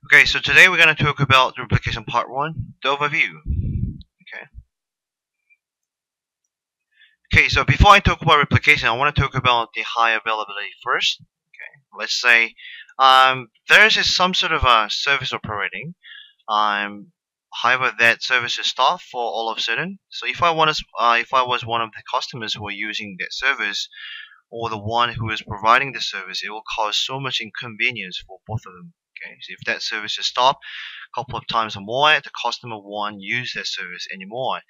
Okay, so today we're going to talk about the replication part 1, the overview. Okay. Okay, so before I talk about replication, I want to talk about the high availability first. Okay. Let's say there is some sort of a service operating. However, that service is stopped for all of a sudden. So if I was one of the customers who are using that service, or the one who is providing the service, it will cause so much inconvenience for both of them. Okay, so if that service is stopped a couple of times or more, the customer won't use that service anymore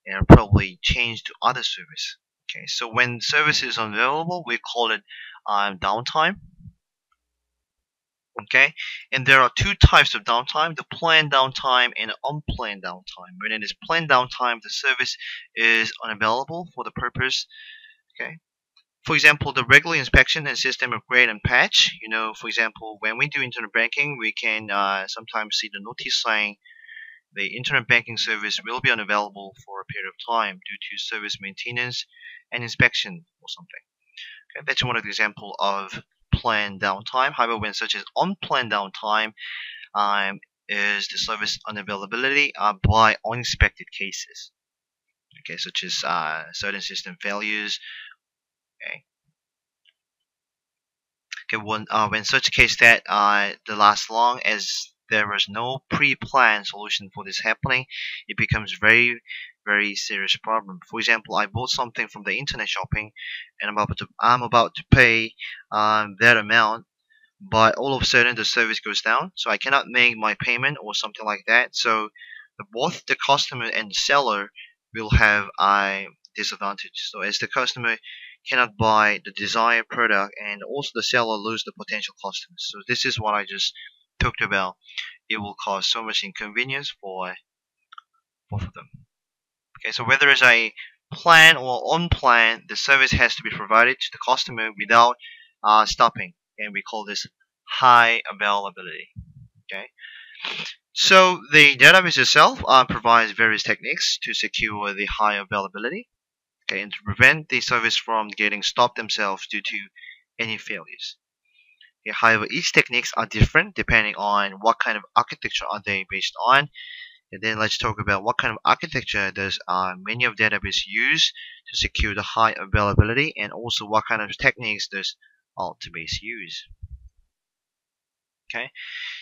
and will probably change to other service. Okay, so when service is unavailable, we call it downtime. Okay, and there are two types of downtime: the planned downtime and unplanned downtime. When it is planned downtime, the service is unavailable for the purpose. Okay, for example, the regular inspection and system upgrade and patch. For example, when we do internet banking, we can sometimes see the notice saying the internet banking service will be unavailable for a period of time due to service maintenance and inspection or something. Okay, that's one of the example of planned downtime. However, when such as unplanned downtime, is the service unavailability by unexpected cases. Okay, such as certain system failures. Okay, Okay, when such case that the last long as there was no pre-planned solution for this happening, it becomes very serious problem. For example, I bought something from the internet shopping, and I'm about to pay that amount, but all of a sudden the service goes down, so I cannot make my payment or something like that. So both the customer and the seller will have a disadvantage. So as the customer cannot buy the desired product, and also the seller lose the potential customers. So this is what I just talked about. It will cause so much inconvenience for both of them. Okay, so whether it's a plan or unplanned, the service has to be provided to the customer without stopping, and we call this high availability. Okay, so the database itself provides various techniques to secure the high availability. Okay, and to prevent the service from getting stopped themselves due to any failures. Okay, however, each techniques are different depending on what kind of architecture are they based on. And then let's talk about what kind of architecture does many of database use to secure the high availability, and also what kind of techniques does Altibase use. Okay,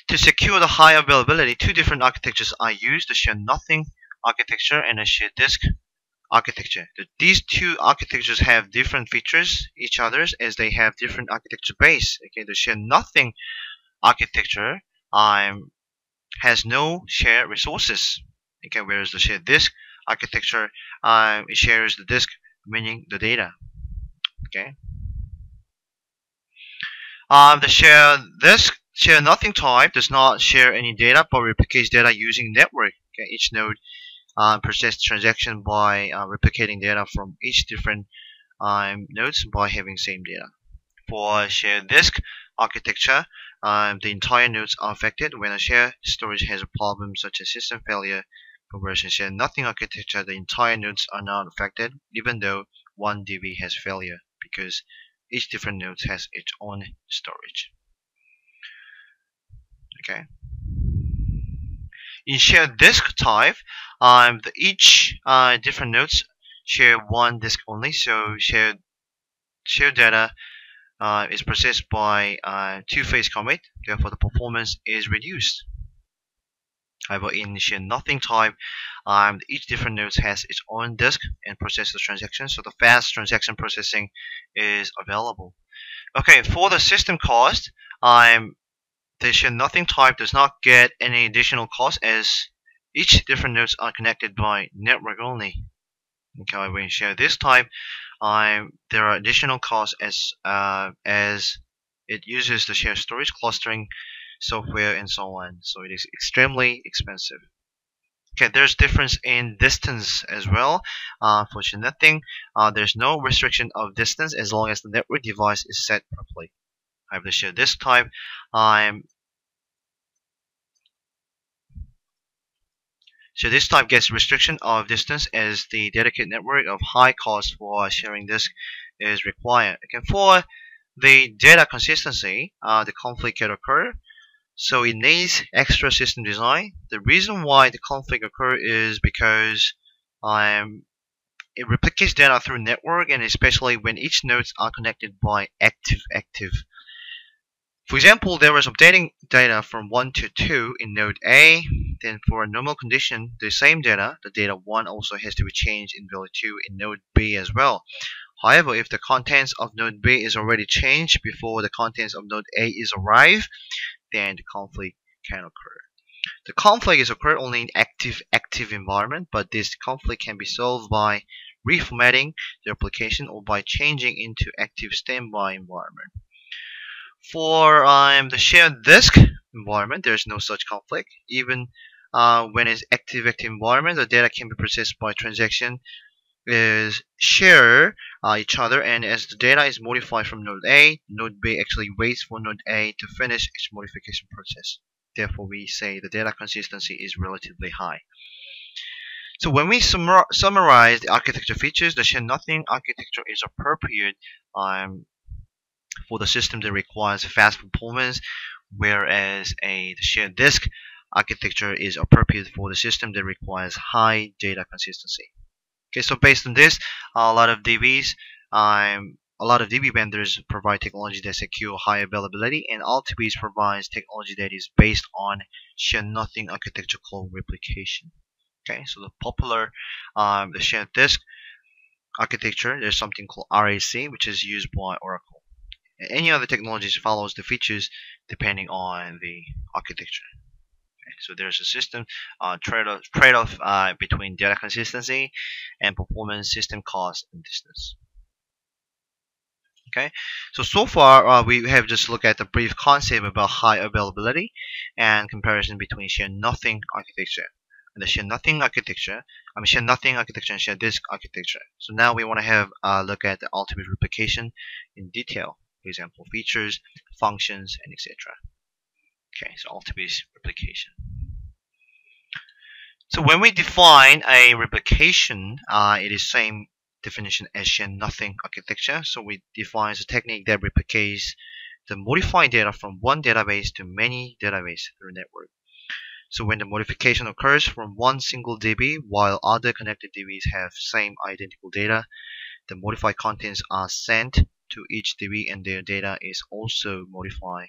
to secure the high availability, two different architectures are used: the share nothing architecture and the share disk architecture. These two architectures have different features each others as they have different architecture base. Okay, the share nothing architecture has no shared resources. Okay, whereas the shared disk architecture it shares the disk, meaning the data. Okay, the share nothing type does not share any data but replicates data using network. Okay, each node process transaction by replicating data from each different nodes by having same data. For shared disk architecture, the entire nodes are affected when a shared storage has a problem such as system failure. But whereas in shared nothing architecture, the entire nodes are not affected even though one DB has failure, because each different node has its own storage. Okay. In shared disk type, each different nodes share one disk only, so shared data is processed by two-phase commit. Therefore, the performance is reduced. However, in share nothing type, each different node has its own disk and processes the transaction, so the fast transaction processing is available. Okay, for the system cost, the share nothing type does not get any additional cost as each different nodes are connected by network only. Okay, when you share this type, there are additional costs as it uses the shared storage, clustering, software, and so on. So it is extremely expensive. Okay, there's difference in distance as well. For share nothing, there's no restriction of distance as long as the network device is set properly. I have the share disk type. So this type gets restriction of distance as the dedicated network of high cost for sharing disk is required. Okay, for the data consistency, the conflict can occur So it needs extra system design. The reason why the conflict occurs is because it replicates data through network, and especially when each nodes are connected by active. For example, there was updating data from 1 to 2 in node A. Then for a normal condition, the same data, the data 1 also has to be changed in value 2 in node B as well. However, if the contents of node B is already changed before the contents of node A is arrived, then the conflict can occur. The conflict is occurred only in active environment, but this conflict can be solved by reformatting the application or by changing into active standby environment. For the shared disk environment, there is no such conflict. Even when it's active environment, the data can be processed by transaction is share each other, and as the data is modified from node A, node B actually waits for node A to finish its modification process. Therefore, we say the data consistency is relatively high. So when we summarize the architecture features, the shared nothing architecture is appropriate for the system that requires fast performance, whereas the shared disk architecture is appropriate for the system that requires high data consistency. Okay, so based on this, a lot of DBs, a lot of DB vendors provide technology that secure high availability, and Altibase provides technology that is based on shared nothing architecture called replication. Okay, so the popular, the shared disk architecture, there's something called RAC, which is used by Oracle. Any other technologies follows the features depending on the architecture. So there's a system trade-off between data consistency and performance, system cost, and distance. Okay, so far we have just looked at the brief concept about high availability and comparison between shared nothing architecture and the shared nothing architecture. Shared nothing architecture and shared disk architecture. So now we want to have a look at the Altibase replication in detail. For example, features, functions, and etc. Okay, so Altibase replication. So when we define a replication, it is same definition as shared nothing architecture. So we define a technique that replicates the modified data from one database to many databases through a network. So when the modification occurs from one single DB while other connected DBs have same identical data, the modified contents are sent to each DB and their data is also modified,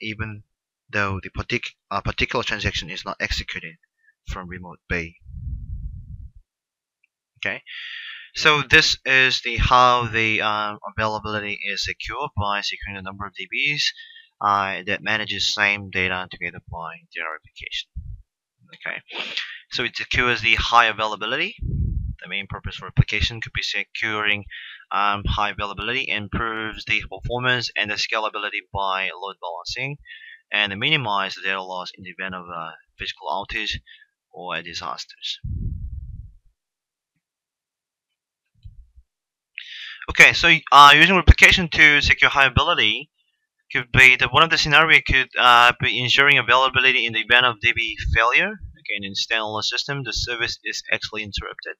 even though the particular transaction is not executed from remote bay. Okay, so this is how the availability is secured by securing the number of DBs that manages same data together by data replication. Okay, so it secures the high availability. The main purpose for replication could be securing high availability, improves the performance and the scalability by load balancing, and minimize the data loss in the event of a physical outage or disasters. Okay, so using replication to secure high availability could be one of the scenario could be ensuring availability in the event of DB failure. Okay, in a standalone system, the service is actually interrupted.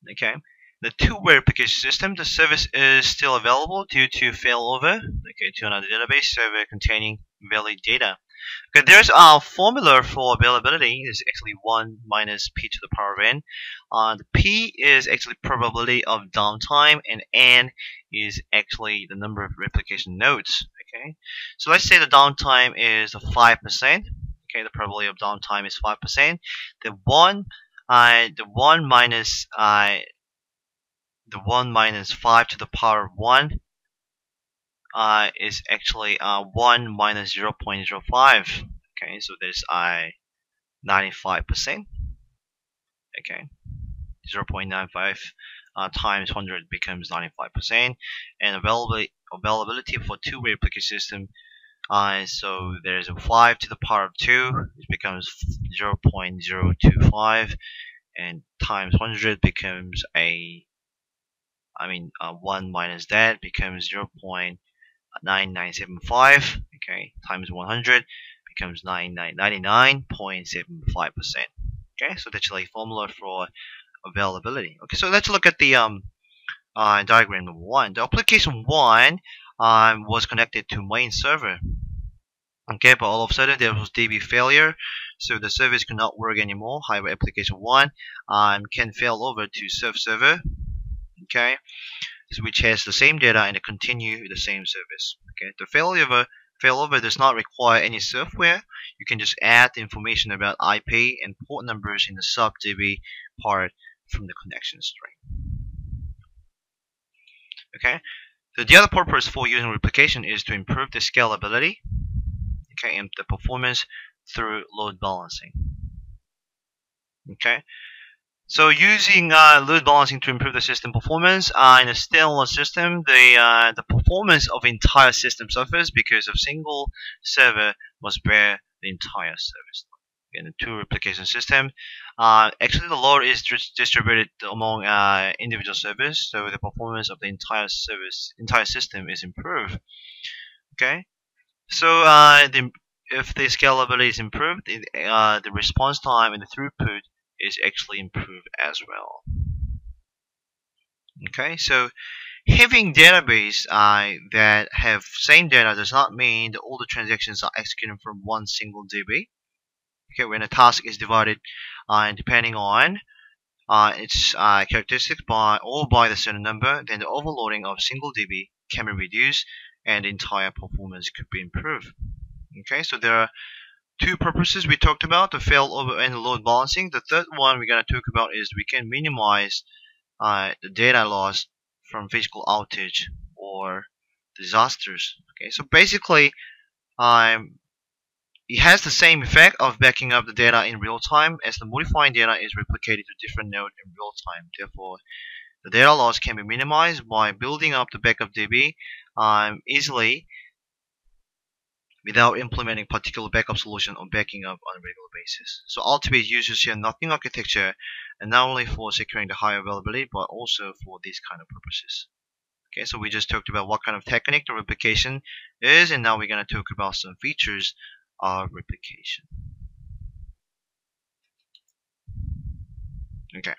Okay, the two-way replication system, the service is still available due to failover. Okay, to another database server containing valid data. Okay, there's a formula for availability. It's actually 1 minus p to the power of n. The p is actually probability of downtime, and n is actually the number of replication nodes. Okay, so let's say the downtime is 5%. Okay, the probability of downtime is 5%. The 1 minus 5 to the power of 1 is actually 1 minus 0.05. Okay, so there's 95%. Okay, 0.95 times 100 becomes 95%, and availability for two-way replication system. So there's a 5 to the power of 2, which becomes 0.025, and times 100 becomes 1 minus that becomes 0.9975. Okay, times 100 becomes 99.75%. Okay, so that's a formula for availability. Okay, so let's look at the diagram number 1. The application 1 was connected to main server. Okay, but all of a sudden there was DB failure, so the service could not work anymore. However, application 1 can fail over to server, okay, which has the same data and continue the same service. Okay, the failover does not require any software. You can just add the information about IP and port numbers in the sub DB part from the connection string. Okay, so the other purpose for using replication is to improve the scalability, okay, and the performance through load balancing. Okay, so using load balancing to improve the system performance in a standalone system, the performance of the entire system suffers because of single server must bear the entire service. In a two replication system, actually the load is distributed among individual servers, so the performance of the entire system is improved. Okay, so if the scalability is improved, the response time and the throughput is actually improved as well. Okay, so having database that have same data does not mean that all the transactions are executed from one single DB. Okay, when a task is divided depending on its characteristics by the certain number, then the overloading of single DB can be reduced and the entire performance could be improved. Okay, so there are two purposes we talked about, the failover and the load balancing. The third one we're going to talk about is we can minimize the data loss from physical outage or disasters. Okay, so basically it has the same effect of backing up the data in real time as the modifying data is replicated to different node in real time. Therefore, the data loss can be minimized by building up the backup DB easily without implementing particular backup solution or backing up on a regular basis. So Altibase uses here nothing architecture, and not only for securing the high availability, but also for these kind of purposes. Okay, so we just talked about what kind of technique the replication is, and now we're going to talk about some features of replication. Okay.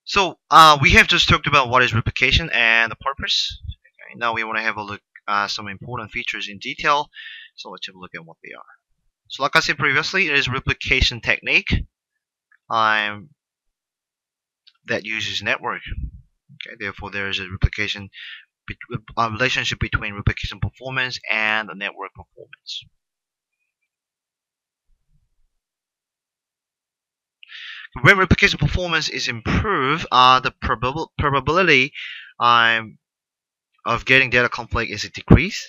So we have just talked about what is replication and the purpose. Okay, now we want to have a look at some important features in detail. So let's have a look at what they are. So like I said previously, it is replication technique that uses network. Okay, therefore there is a replication relationship between replication performance and the network performance. When replication performance is improved, the probability of getting data conflict is decreased.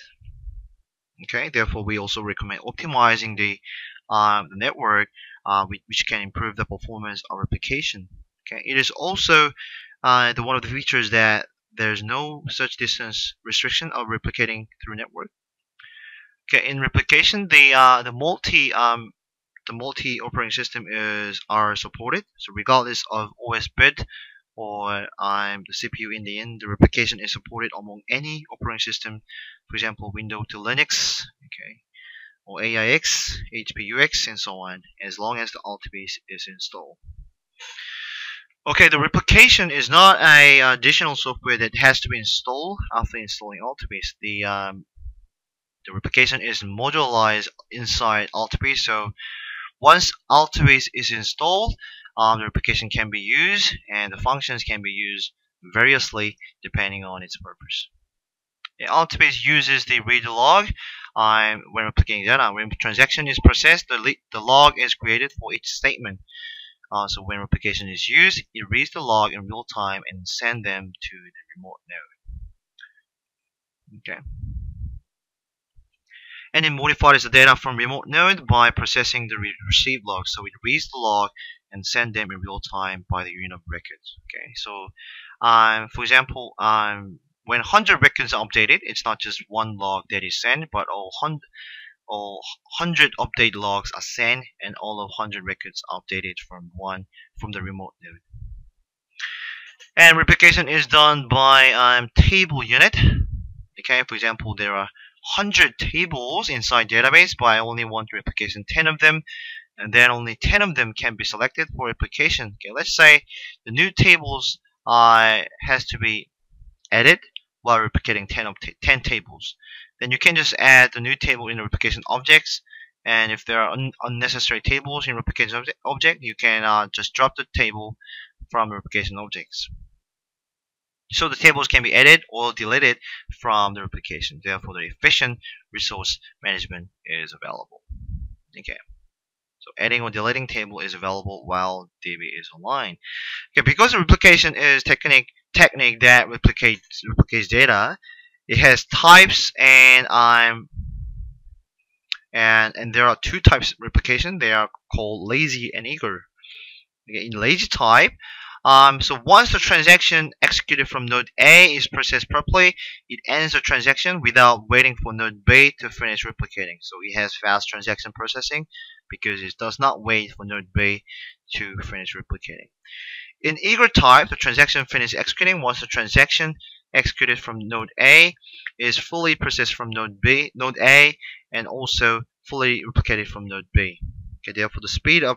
Okay, therefore we also recommend optimizing the network, which can improve the performance of replication. Okay, it is also one of the features that there's no such distance restriction of replicating through network. Okay, in replication, the multi operating system are supported. So regardless of OS bit or the CPU in the end, the replication is supported among any operating system. For example, Windows to Linux, okay, or AIX, HPUX, and so on, as long as the Altibase is installed. Okay, the replication is not a additional software that has to be installed after installing Altibase. The replication is modularized inside Altibase. So once Altibase is installed, the replication can be used, and the functions can be used variously depending on its purpose. The Altibase uses the read log when replicating data. When transaction is processed, the log is created for each statement. So when replication is used, it reads the log in real time and sends them to the remote node. Okay. And it modifies the data from remote node by processing the received log. So it reads the log and sends them in real time by the unit of records. Okay. So for example, when 100 records are updated, it's not just one log that is sent, but all 100 update logs are sent, and all of 100 records are updated from the remote node. And replication is done by table unit. Okay, for example, there are 100 tables inside database, but I only want to replication 10 of them, and then only 10 of them can be selected for replication. Okay, let's say the new tables has to be added while replicating 10 tables. then you can just add the new table in the replication objects. And if there are unnecessary tables in replication object, you can just drop the table from replication objects. So the tables can be added or deleted from the replication. Therefore, the efficient resource management is available. Okay. So adding or deleting table is available while DB is online. Okay, because the replication is technique that replicates data, it has types and there are two types of replication. They are called lazy and eager. Okay, in lazy type, so once the transaction executed from node A is processed properly, it ends the transaction without waiting for node B to finish replicating. So it has fast transaction processing because it does not wait for node B to finish replicating. In eager type, the transaction finishes executing once the transaction executed from node A is fully processed from node A, and also fully replicated from node B. Okay, therefore, the speed of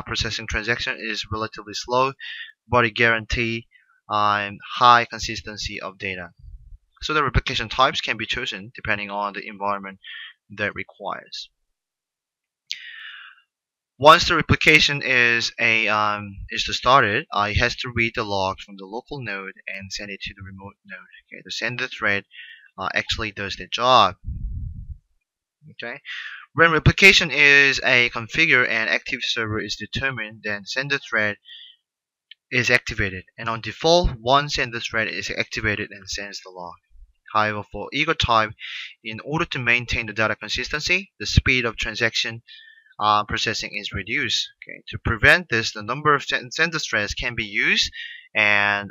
processing transaction is relatively slow, but it guarantees high consistency of data. So the replication types can be chosen depending on the environment that requires. Once the replication is started, it has to read the log from the local node and send it to the remote node. Okay, the sender thread actually does the job. Okay, when replication is a configure and active server is determined, then sender thread is activated, and on default, one sender thread is activated and sends the log. However, for eager type, in order to maintain the data consistency, the speed of transaction processing is reduced. Okay, to prevent this, the number of sender threads can be used, and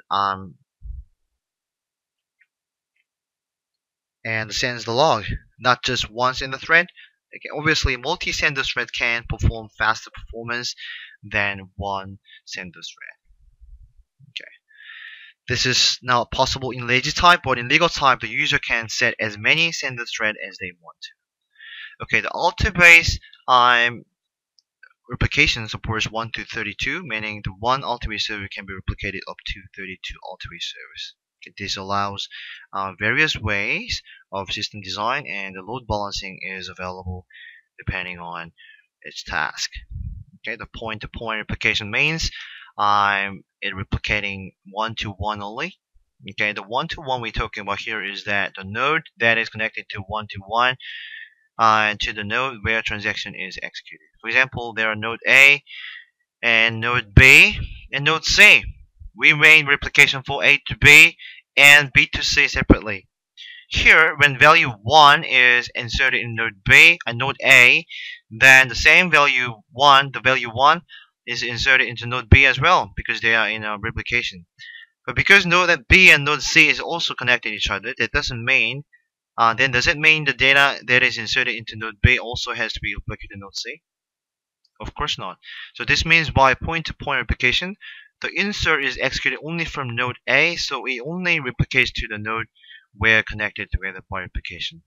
sends the log, not just one sender thread. Okay, obviously, multi-sender thread can perform faster performance than one sender thread. Okay, this is now possible in lazy type, but in legal type, the user can set as many sender thread as they want to. Okay, the Altibase replication supports 1 to 32, meaning the one Altibase server can be replicated up to 32 Altibase servers. Okay, this allows various ways of system design, and the load balancing is available depending on its task. Okay, the point-to-point replication means it replicating one-to-one only. Okay, the one-to-one we're talking about here is that the node that is connected to one-to-one to the node where transaction is executed. For example, there are node A and node B and node C. We ran replication for A to B and B to C separately. Here, when value 1 is inserted in node B and node A, then the same value 1, the value 1 is inserted into node B as well, because they are in a replication. But because node B and node C is also connected to each other, that doesn't mean then does it mean the data that is inserted into node B also has to be replicated in node C? Of course not. So this means by point-to-point replication, the insert is executed only from node A, so it only replicates to the node where connected together by replication.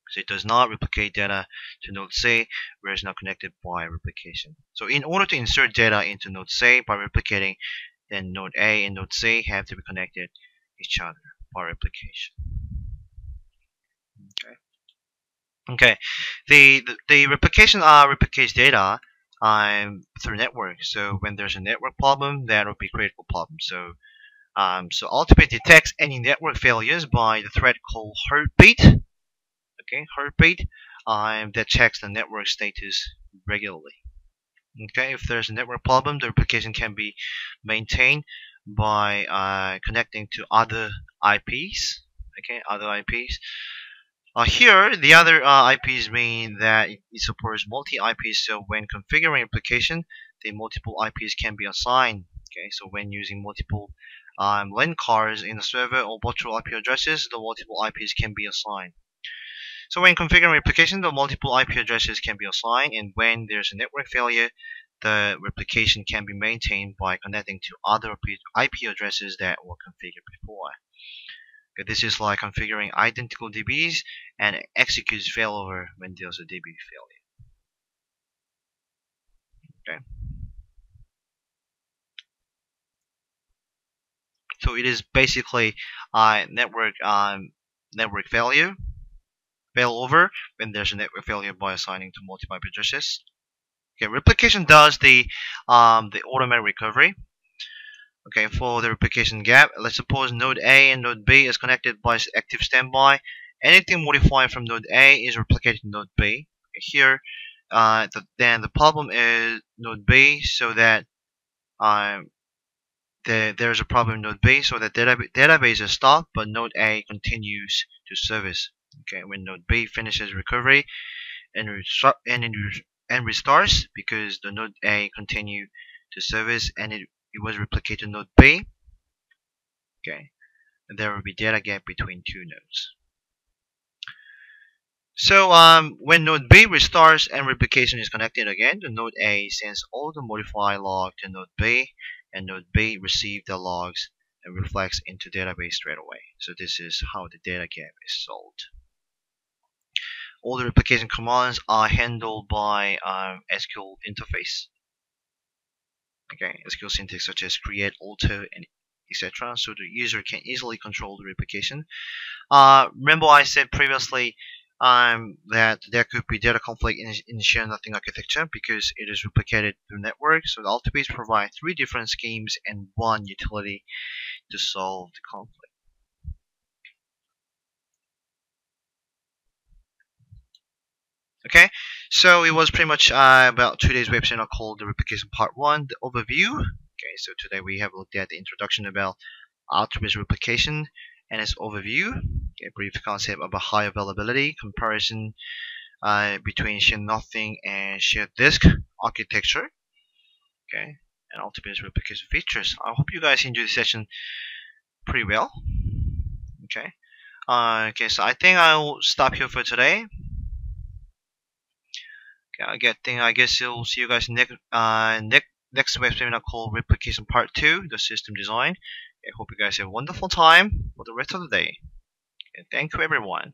So it does not replicate data to node C where it's not connected by replication. So in order to insert data into node C by replicating, then node A and node C have to be connected each other by replication. Okay, the replication replicates data through network. So when there's a network problem, that will be critical problem. So Altibase detects any network failures by the thread called heartbeat. Okay, heartbeat that checks the network status regularly. Okay, if there's a network problem, the replication can be maintained by connecting to other IPs. Okay, other IPs. Here, the other IPs mean that it supports multi-IPs, so when configuring application, the multiple IPs can be assigned. Okay, so when using multiple LAN cards in a server or virtual IP addresses, the multiple IPs can be assigned. So when configuring application, the multiple IP addresses can be assigned, and when there's a network failure, the replication can be maintained by connecting to other IP addresses that were configured before. This is like configuring identical DBs and executes failover when there's a DB failure. Okay. So it is basically network failure. failover when there's a network failure by assigning to multiple IP addresses. Okay, replication does the automatic recovery. Okay, for the replication gap, let's suppose node A and node B is connected by active standby. Anything modified from node A is replicated to node B. Here, then the problem is node B, so that um, there's a problem in node B, so that database is stopped, but node A continues to service. Okay, when node B finishes recovery and restarts, because the node A continue to service and it was replicated to node B. Okay, and there will be data gap between two nodes. So when node B restarts and replication is connected again, the node A sends all the modified log to node B, and node B receives the logs and reflects into database straight away. So this is how the data gap is solved. All the replication commands are handled by SQL interface. Okay, SQL syntax such as create, alter, and etc. So the user can easily control the replication. Remember I said previously that there could be data conflict in share nothing architecture because it is replicated through network. So the Altibase provides 3 different schemes and 1 utility to solve the conflict. Okay, so it was pretty much about today's web seminar called the replication part 1, the overview. Okay, so today we have looked at the introduction about Altibase replication and its overview, a brief concept about high availability, comparison between shared nothing and shared disk architecture, okay, and Altibase replication features. I hope you guys enjoyed the session pretty well. Okay, okay, so I think I'll stop here for today. Okay, I guess you'll see you guys next web seminar called Replication Part 2, the system design. I hope you guys have a wonderful time for the rest of the day. And thank you everyone.